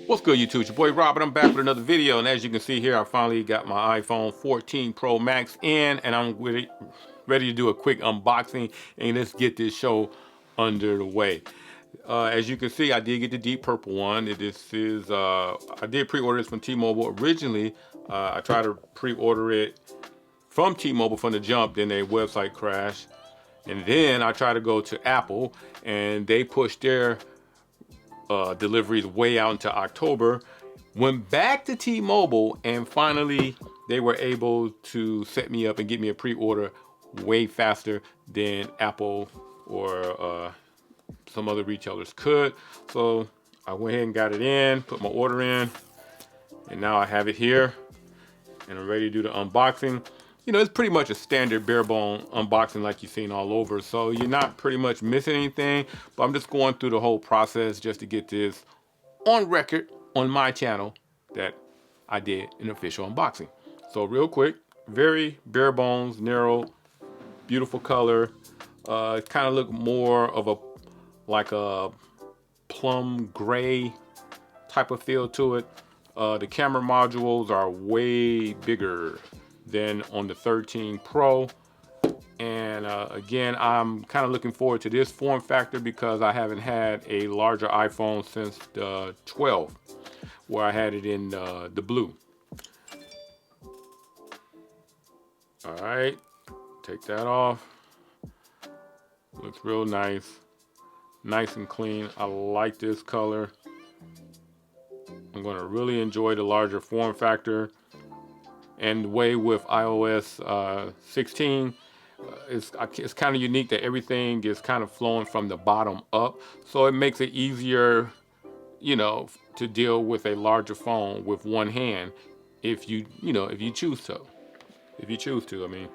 What's good, YouTube? It's your boy Robert. I'm back with another video, and as you can see here, I finally got my iPhone 14 Pro Max in, and I'm ready to do a quick unboxing, and let's get this show under the way. As you can see, I did get the deep purple one. I did pre-order this from T-Mobile originally. I tried to pre-order it from T-Mobile from the jump, then their website crashed, and then I tried to go to Apple, and they pushed their deliveries way out into October. Went back to T-Mobile, and finally they were able to set me up and get me a pre-order way faster than Apple or some other retailers could. So I went ahead and got it in, put my order in, and now I have it here and I'm ready to do the unboxing. You know, it's pretty much a standard bare bone unboxing like you've seen all over. So you're not pretty much missing anything, but I'm just going through the whole process just to get this on record on my channel that I did an official unboxing. So real quick, very bare bones, narrow, beautiful color. It kind of look more of like a plum gray type of feel to it. The camera modules are way bigger than on the 13 Pro. And again, I'm kind of looking forward to this form factor because I haven't had a larger iPhone since the 12, where I had it in the blue. All right, take that off. Looks real nice. Nice and clean. I like this color. I'm going to really enjoy the larger form factor. And the way with iOS 16, it's kind of unique that everything is kind of flowing from the bottom up. So it makes it easier, you know, to deal with a larger phone with one hand if you choose to. If you choose to, I mean.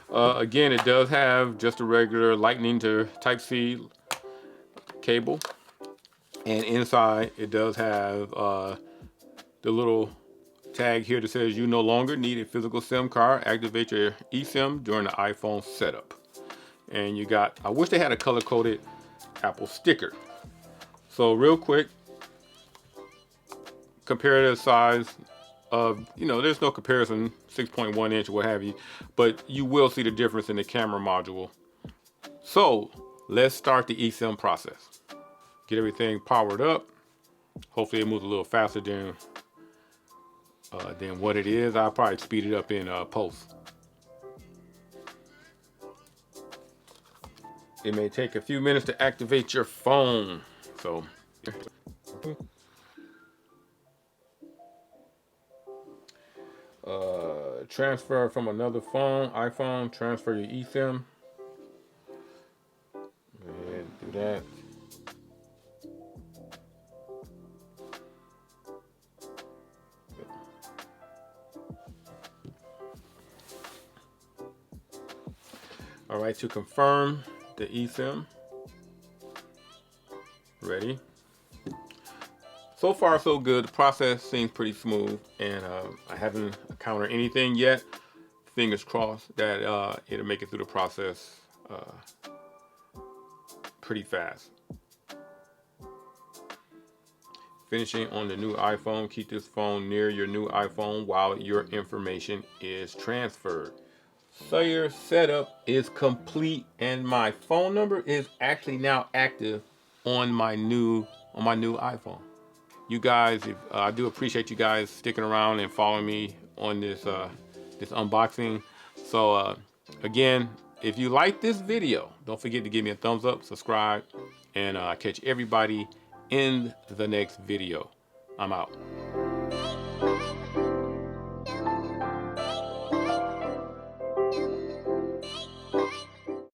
Again, it does have just a regular Lightning to Type-C cable. And inside, it does have the little tag here that says you no longer need a physical SIM card. Activate your eSIM during the iPhone setup. And you got, I wish they had a color-coded Apple sticker. So real quick, comparative size of, you know, there's no comparison, 6.1 inch or what have you, but you will see the difference in the camera module. So let's start the eSIM process. Get everything powered up. Hopefully it moves a little faster than what it is. I'll probably speed it up in post. It may take a few minutes to activate your phone. So transfer from another phone, iPhone, transfer your eSIM. Go ahead and do that. All right, to confirm the eSIM. Ready? So far, so good. The process seems pretty smooth, and I haven't encountered anything yet. Fingers crossed that it'll make it through the process pretty fast. Finishing on the new iPhone. Keep this phone near your new iPhone while your information is transferred. So your setup is complete, and my phone number is actually now active on my new iPhone. You guys, I do appreciate you guys sticking around and following me on this this unboxing. So again, if you like this video, don't forget to give me a thumbs up, subscribe, and catch everybody in the next video. I'm out.